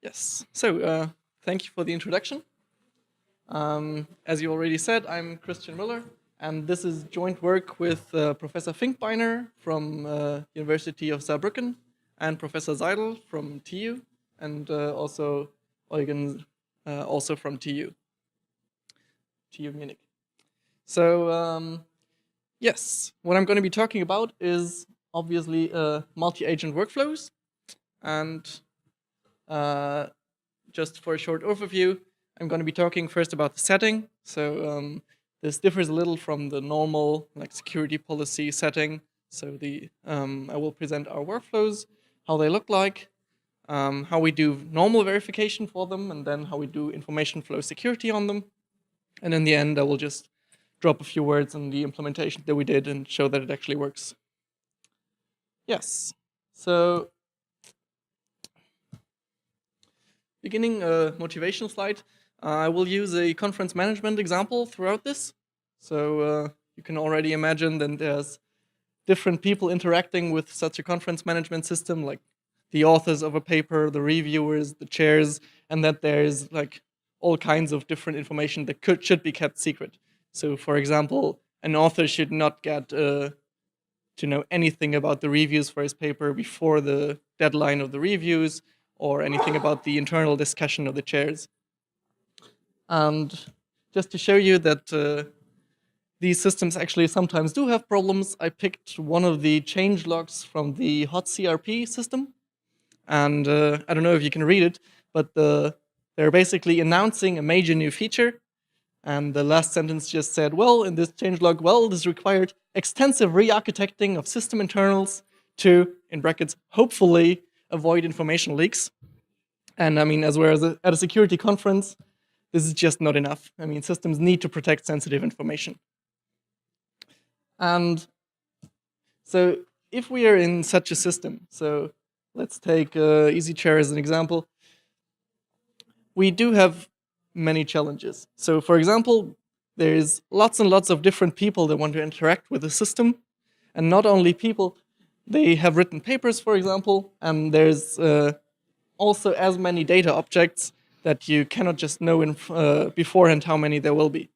Yes, so thank you for the introduction. As you already said, I'm Christian Muller, and this is joint work with Professor Finkbeiner from University of Saarbrücken and Professor Seidel from TU, and also Eugen, also from TU Munich. So yes, what I'm going to be talking about is obviously multi-agent workflows, and just for a short overview, I'm going to be talking first about the setting. So this differs a little from the normal security policy setting. So I will present our workflows, how they look like, how we do normal verification for them, and then how we do information flow security on them. And in the end, I will just drop a few words on the implementation that we did and show that it actually works. Yes. So beginning a motivation slide, I will use a conference management example throughout this. So you can already imagine that there's different people interacting with such a conference management system, like the authors of a paper, the reviewers, the chairs, and that there's all kinds of different information that should be kept secret. So for example, an author should not get to know anything about the reviews for his paper before the deadline of the reviews, or anything about the internal discussion of the chairs. And just to show you that these systems actually sometimes do have problems, I picked one of the change logs from the hot CRP system. And I don't know if you can read it, but they're basically announcing a major new feature. And the last sentence just said, well, in this changelog, this required extensive re-architecting of system internals to, in brackets, hopefully avoid information leaks. And I mean, as we're at a security conference, this is just not enough. I mean, systems need to protect sensitive information. And so if we are in such a system, so let's take EasyChair as an example, we do have many challenges. So for example, there's lots and lots of different people that want to interact with the system. And not only people, they have written papers, for example, and there's also as many data objects that you cannot just know beforehand how many there will be.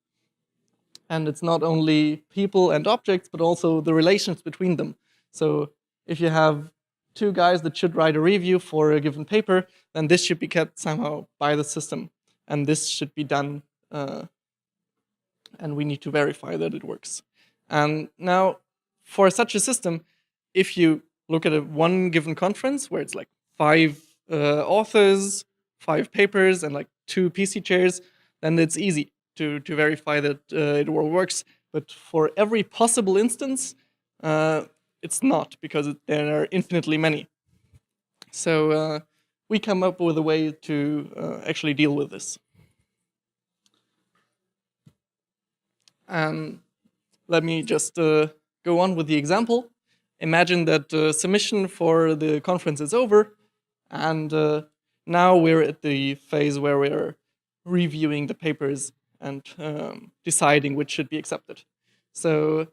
And it's not only people and objects, but also the relations between them. So if you have two guys that should write a review for a given paper, then this should be kept somehow by the system. And this should be done, and we need to verify that it works. And now, for such a system, if you look at one given conference where it's like 5 authors, 5 papers, and 2 PC chairs, then it's easy to verify that it all works. But for every possible instance, it's not, because there are infinitely many. So we come up with a way to actually deal with this. And let me just go on with the example. Imagine that submission for the conference is over, and now we're at the phase where we're reviewing the papers and deciding which should be accepted. So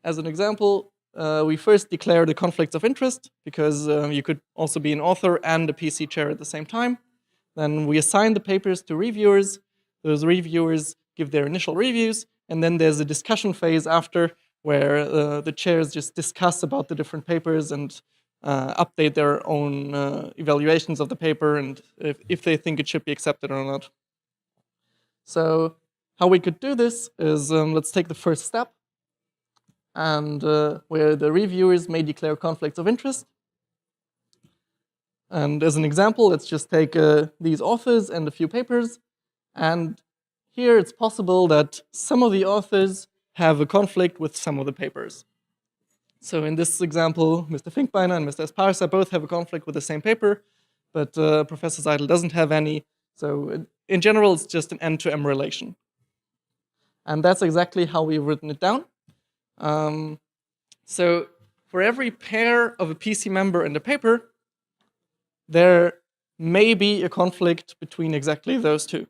as an example, we first declare the conflicts of interest, because you could also be an author and a PC chair at the same time. Then we assign the papers to reviewers. Those reviewers give their initial reviews, and then there's a discussion phase after, where the chairs just discuss about the different papers and update their own evaluations of the paper, and if they think it should be accepted or not. So how we could do this is, let's take the first step, and where the reviewers may declare conflicts of interest. And as an example, let's just take these authors and a few papers. And here it's possible that some of the authors have a conflict with some of the papers. So in this example, Mr. Finkbeiner and Mr. Esparza both have a conflict with the same paper, but Professor Seidel doesn't have any. So in general, it's just an end-to-end relation. And that's exactly how we've written it down. So for every pair of a PC member and a paper, there may be a conflict between exactly those two.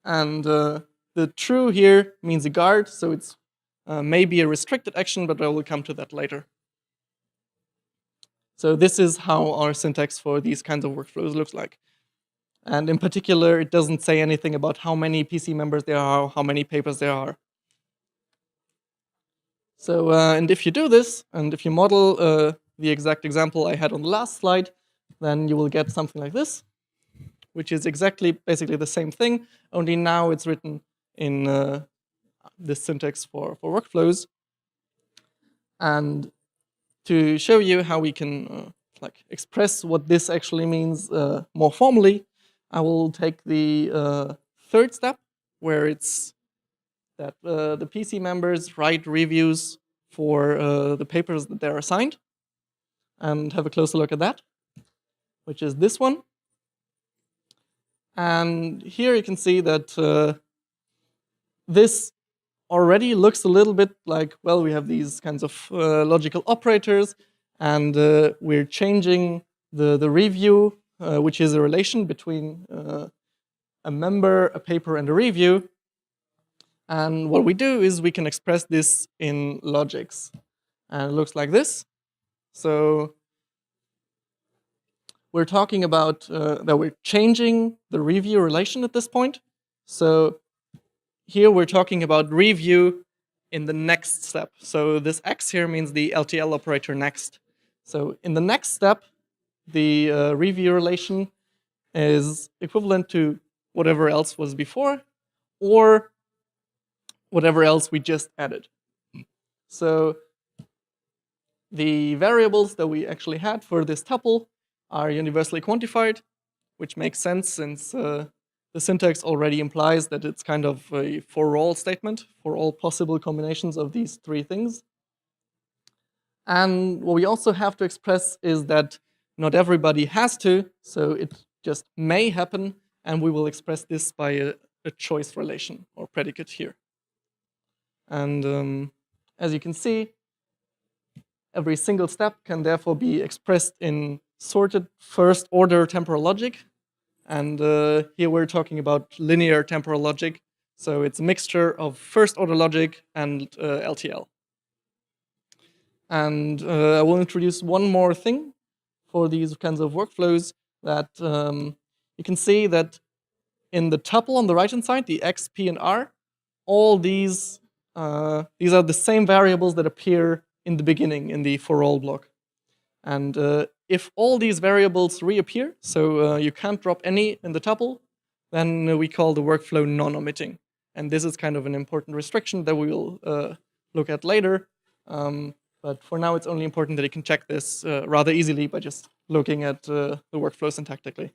And the true here means a guard, so it's maybe a restricted action, but I will come to that later. So this is how our syntax for these kinds of workflows looks like. And in particular, it doesn't say anything about how many PC members there are, how many papers there are. So, and if you do this, and if you model the exact example I had on the last slide, then you will get something like this, which is basically the same thing, only now it's written in this syntax for workflows. And to show you how we can express what this actually means more formally, I will take the third step, where it's that the PC members write reviews for the papers that they're assigned, and have a closer look at that, which is this one. And here you can see that this already looks a little bit like, well, we have these kinds of logical operators, and we're changing the review, which is a relation between a member, a paper, and a review. And what we do is we can express this in logics. And it looks like this. So we're talking about that we're changing the review relation at this point. So here we're talking about review in the next step. So this X here means the LTL operator next. So in the next step, the review relation is equivalent to whatever else was before, or whatever else we just added. So the variables that we actually had for this tuple are universally quantified, which makes sense since the syntax already implies that it's kind of a for all statement for all possible combinations of these three things. And what we also have to express is that not everybody has to, so it just may happen, and we will express this by a choice relation or predicate here. And as you can see, every single step can therefore be expressed in sorted first order temporal logic. And here we're talking about linear temporal logic. So it's a mixture of first order logic and LTL. And I will introduce one more thing for these kinds of workflows, that you can see that in the tuple on the right-hand side, the X, P, and R, all these are the same variables that appear in the beginning in the for all block. And if all these variables reappear, so you can't drop any in the tuple, then we call the workflow non-omitting. And this is kind of an important restriction that we will look at later. But for now, it's only important that you can check this rather easily by just looking at the workflow syntactically.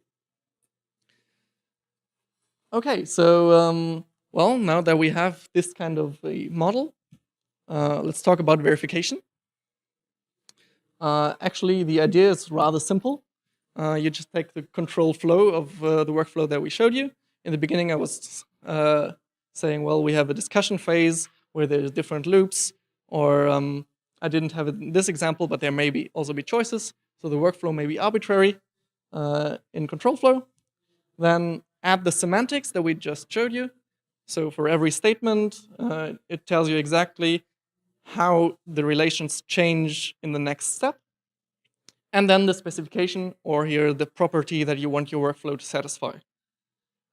Okay, so well, now that we have this kind of a model, let's talk about verification. Actually, the idea is rather simple. You just take the control flow of the workflow that we showed you. In the beginning, I was saying, well, we have a discussion phase where there's different loops, or I didn't have it in this example, but there may also be choices. So the workflow may be arbitrary in control flow. Then add the semantics that we just showed you. So for every statement, it tells you exactly how the relations change in the next step. And then the specification, or here the property that you want your workflow to satisfy.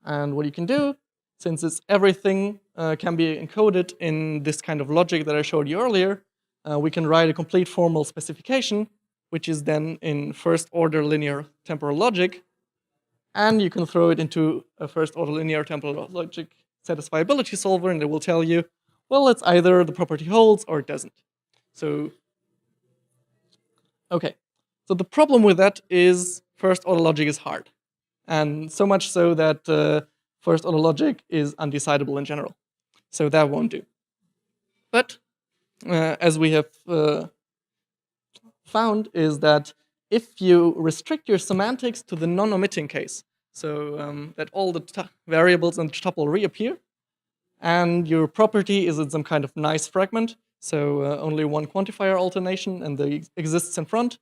And what you can do, since it's everything can be encoded in this kind of logic that I showed you earlier, we can write a complete formal specification, which is then in first order linear temporal logic. And you can throw it into a first order linear temporal logic satisfiability solver, and it will tell you, well, it's either the property holds or it doesn't. So, okay. So the problem with that is first order logic is hard. And so much so that first order logic is undecidable in general. So that won't do. But as we have found is that if you restrict your semantics to the non-omitting case, so that all the variables in the tuple reappear, and your property is in some kind of nice fragment, so only one quantifier alternation and exists in front,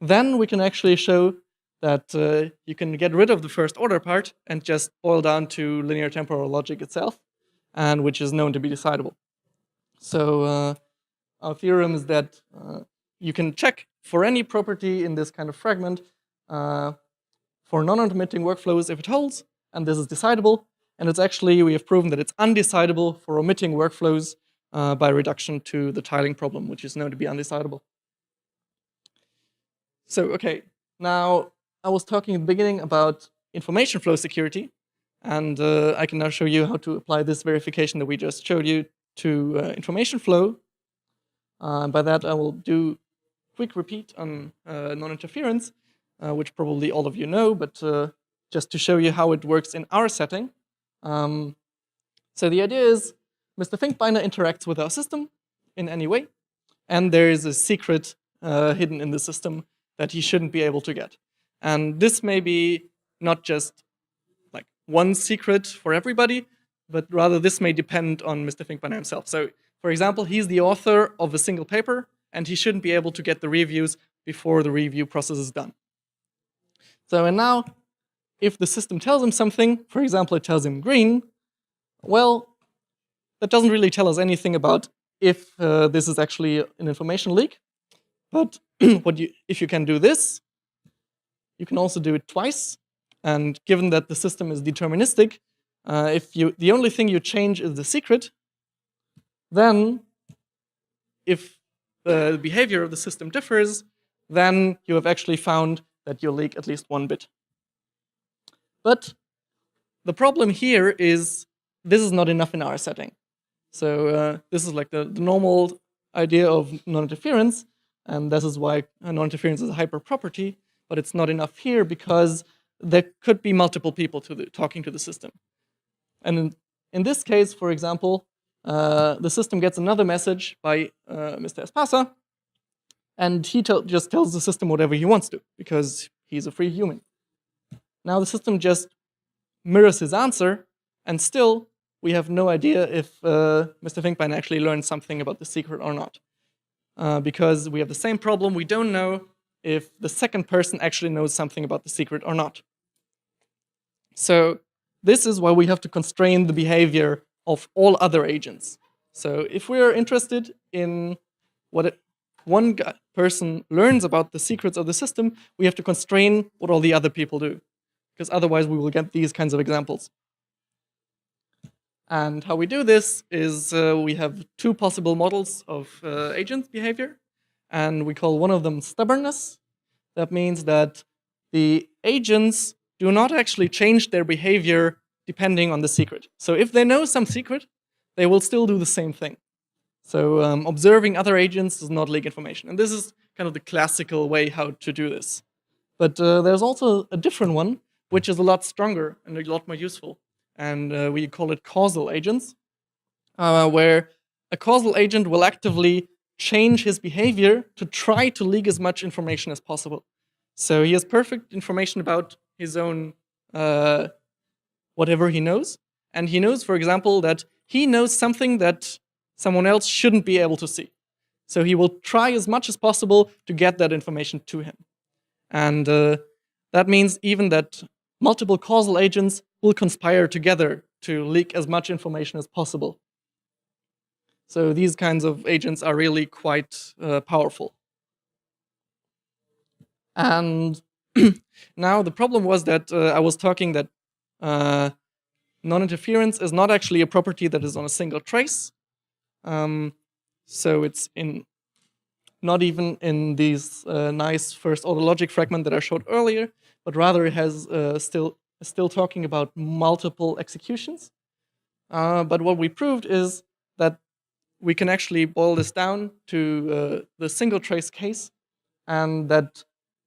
then we can actually show that you can get rid of the first order part and just boil down to linear temporal logic itself, and which is known to be decidable. So our theorem is that you can check for any property in this kind of fragment, for non-intermitting workflows if it holds, and this is decidable. And it's actually, we have proven that it's undecidable for omitting workflows by reduction to the tiling problem, which is known to be undecidable. So, okay, now I was talking at the beginning about information flow security, and I can now show you how to apply this verification that we just showed you to information flow. By that, I will do a quick repeat on non-interference, which probably all of you know, but just to show you how it works in our setting. So the idea is Mr. ThinkBinder interacts with our system in any way, and there is a secret hidden in the system that he shouldn't be able to get. And this may be not just like one secret for everybody, but rather this may depend on Mr. ThinkBinder himself. So, for example, he's the author of a single paper, and he shouldn't be able to get the reviews before the review process is done. So, and now, if the system tells him something, for example, it tells him green, well, that doesn't really tell us anything about if this is actually an information leak. But if you can do this, you can also do it twice. And given that the system is deterministic, if the only thing you change is the secret, then if the behavior of the system differs, then you have actually found that you leak at least one bit. But the problem here is this is not enough in our setting. So this is like the normal idea of non-interference, and this is why non-interference is a hyperproperty, but it's not enough here because there could be multiple people talking to the system. And in this case, for example, the system gets another message by Mr. Espasa, and he just tells the system whatever he wants to, because he's a free human. Now the system just mirrors his answer, and still we have no idea if Mr. ThinkBinder actually learned something about the secret or not. Because we have the same problem, we don't know if the second person actually knows something about the secret or not. So this is why we have to constrain the behavior of all other agents. So if we're interested in what one person learns about the secrets of the system, we have to constrain what all the other people do, because otherwise we will get these kinds of examples. And how we do this is we have two possible models of agent behavior, and we call one of them stubbornness. That means that the agents do not actually change their behavior depending on the secret. So if they know some secret, they will still do the same thing. So observing other agents does not leak information. And this is kind of the classical way how to do this. But there's also a different one, which is a lot stronger and a lot more useful. And we call it causal agents, where a causal agent will actively change his behavior to try to leak as much information as possible. So he has perfect information about his own whatever he knows. And he knows, for example, that he knows something that someone else shouldn't be able to see. So he will try as much as possible to get that information to him. And that means even that multiple causal agents will conspire together to leak as much information as possible. So these kinds of agents are really quite powerful. And now the problem was that I was talking that non-interference is not actually a property that is on a single trace. So it's not even in these nice first order logic fragment that I showed earlier, but rather it has still talking about multiple executions. But what we proved is that we can actually boil this down to the single trace case, and that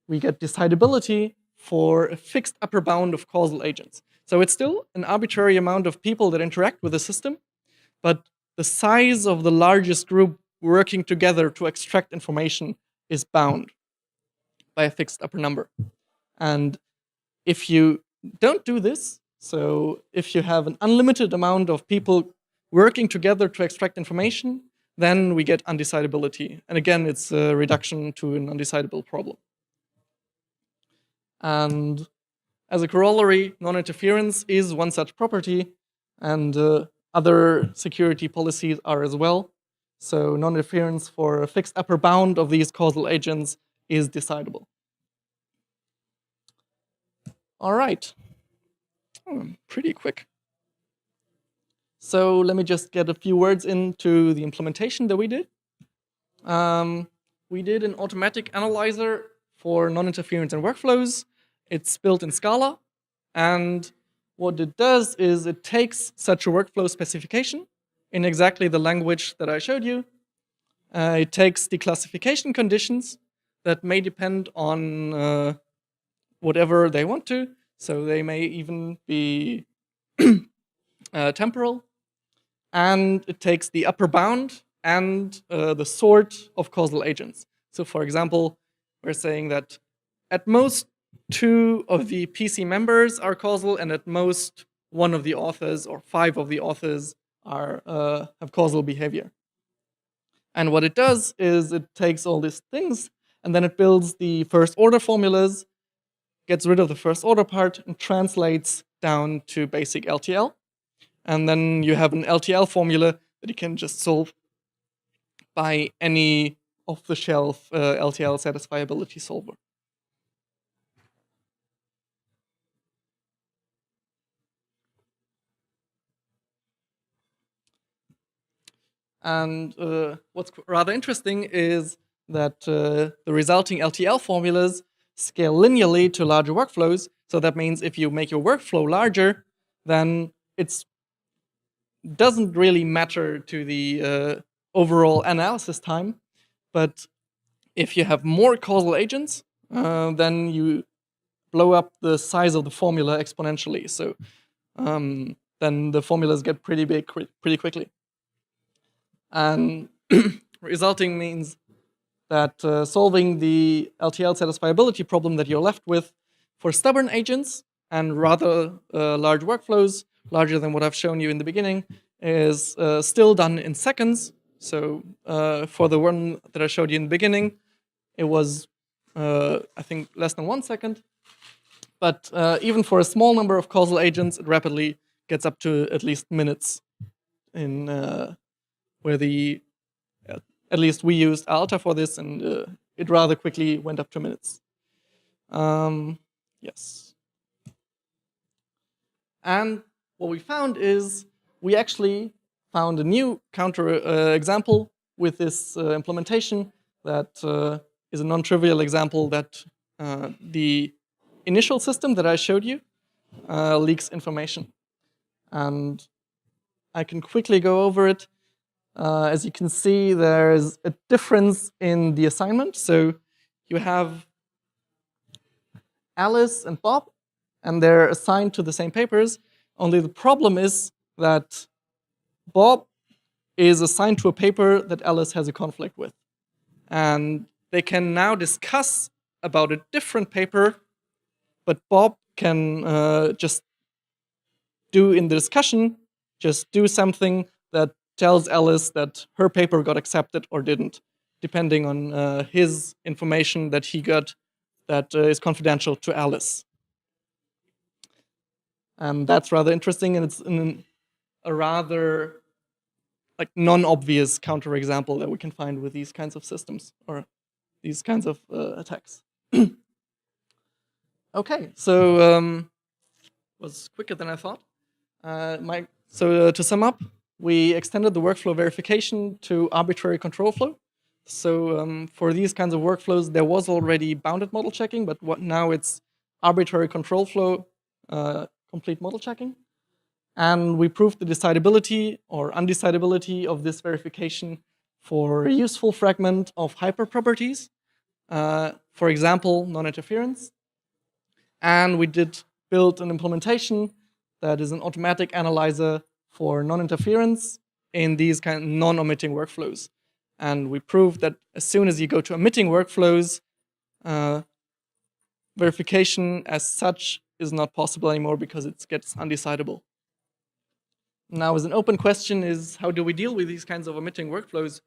we get decidability for a fixed upper bound of causal agents. So it's still an arbitrary amount of people that interact with the system, but the size of the largest group working together to extract information is bound by a fixed upper number. And if you don't do this, so if you have an unlimited amount of people working together to extract information, then we get undecidability. And again, it's a reduction to an undecidable problem. And as a corollary, non-interference is one such property, and other security policies are as well. So non-interference for a fixed upper bound of these causal agents is decidable. All right. Pretty quick. So let me just get a few words into the implementation that we did. We did an automatic analyzer for non-interference and workflows. It's built in Scala. And what it does is it takes such a workflow specification in exactly the language that I showed you. It takes the classification conditions that may depend on whatever they want to. So they may even be temporal. And it takes the upper bound and the sort of causal agents. So for example, we're saying that at most 2 of the PC members are causal, and at most 1 of the authors or 5 of the authors are have causal behavior. And what it does is it takes all these things, and then it builds the first order formulas, gets rid of the first order part, and translates down to basic LTL. And then you have an LTL formula that you can just solve by any off-the-shelf LTL satisfiability solver. And what's rather interesting is that the resulting LTL formulas scale linearly to larger workflows. So that means if you make your workflow larger, then it doesn't really matter to the overall analysis time. But if you have more causal agents, then you blow up the size of the formula exponentially. So then the formulas get pretty big pretty quickly. And resulting means that solving the LTL satisfiability problem that you're left with for stubborn agents and rather large workflows, larger than what I've shown you in the beginning, is still done in seconds. So for the one that I showed you in the beginning, it was, I think, less than 1 second. But even for a small number of causal agents, it rapidly gets up to at least minutes in where the, at least we used Alta for this, and it rather quickly went up to minutes. Yes. And what we found is we actually found a new counter example with this implementation that is a non-trivial example that the initial system that I showed you leaks information. And I can quickly go over it. As you can see, there's a difference in the assignment. So you have Alice and Bob, and they're assigned to the same papers. Only the problem is that Bob is assigned to a paper that Alice has a conflict with. And they can now discuss about a different paper, but Bob can just do in the discussion, just do something that tells Alice that her paper got accepted or didn't, depending on his information that he got that is confidential to Alice. And that's rather interesting, and it's a rather like non-obvious counterexample that we can find with these kinds of systems or these kinds of attacks. Okay, so was quicker than I thought. So to sum up, we extended the workflow verification to arbitrary control flow. So for these kinds of workflows, there was already bounded model checking, but now it's arbitrary control flow, complete model checking. And we proved the decidability or undecidability of this verification for a useful fragment of hyperproperties, for example, non-interference. And we did build an implementation that is an automatic analyzer for non-interference in these kind of non-omitting workflows. And we proved that as soon as you go to omitting workflows, verification as such is not possible anymore because it gets undecidable. Now, as an open question is, how do we deal with these kinds of omitting workflows?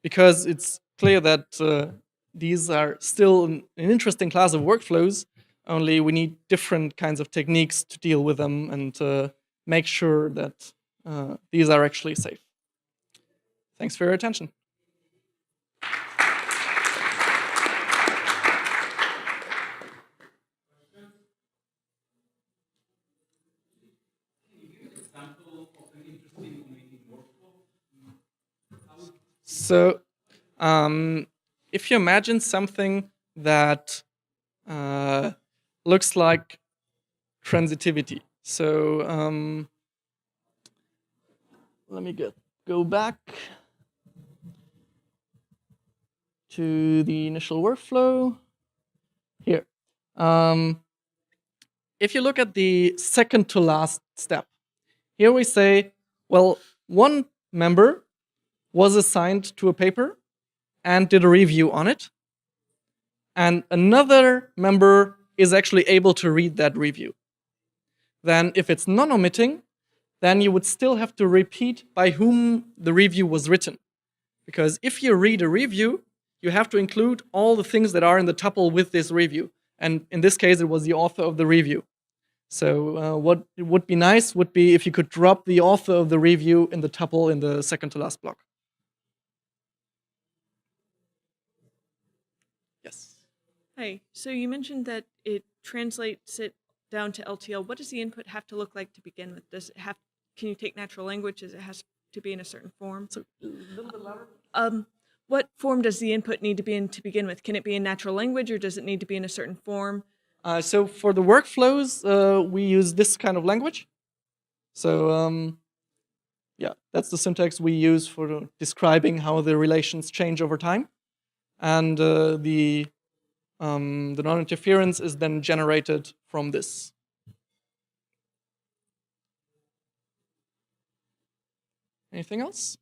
Because it's clear that these are still an interesting class of workflows, only we need different kinds of techniques to deal with them and to make sure that these are actually safe. Thanks for your attention. So if you imagine something that looks like transitivity. So let me go back to the initial workflow. Here. If you look at the second to last step, here we say, well, one member was assigned to a paper and did a review on it, and another member is actually able to read that review. Then if it's non-omitting, then you would still have to repeat by whom the review was written. Because if you read a review, you have to include all the things that are in the tuple with this review. And in this case, it was the author of the review. So what would be nice would be if you could drop the author of the review in the tuple in the second to last block. Yes. Hi. So you mentioned that it translates it down to LTL. What does the input have to look like to begin with? Does it have? Can you take natural language? Does it has to be in a certain form? So a little bit louder. What form does the input need to be in to begin with? Can it be in natural language, or does it need to be in a certain form? So for the workflows, we use this kind of language. So yeah, that's the syntax we use for describing how the relations change over time. And the non-interference is then generated from this. Anything else?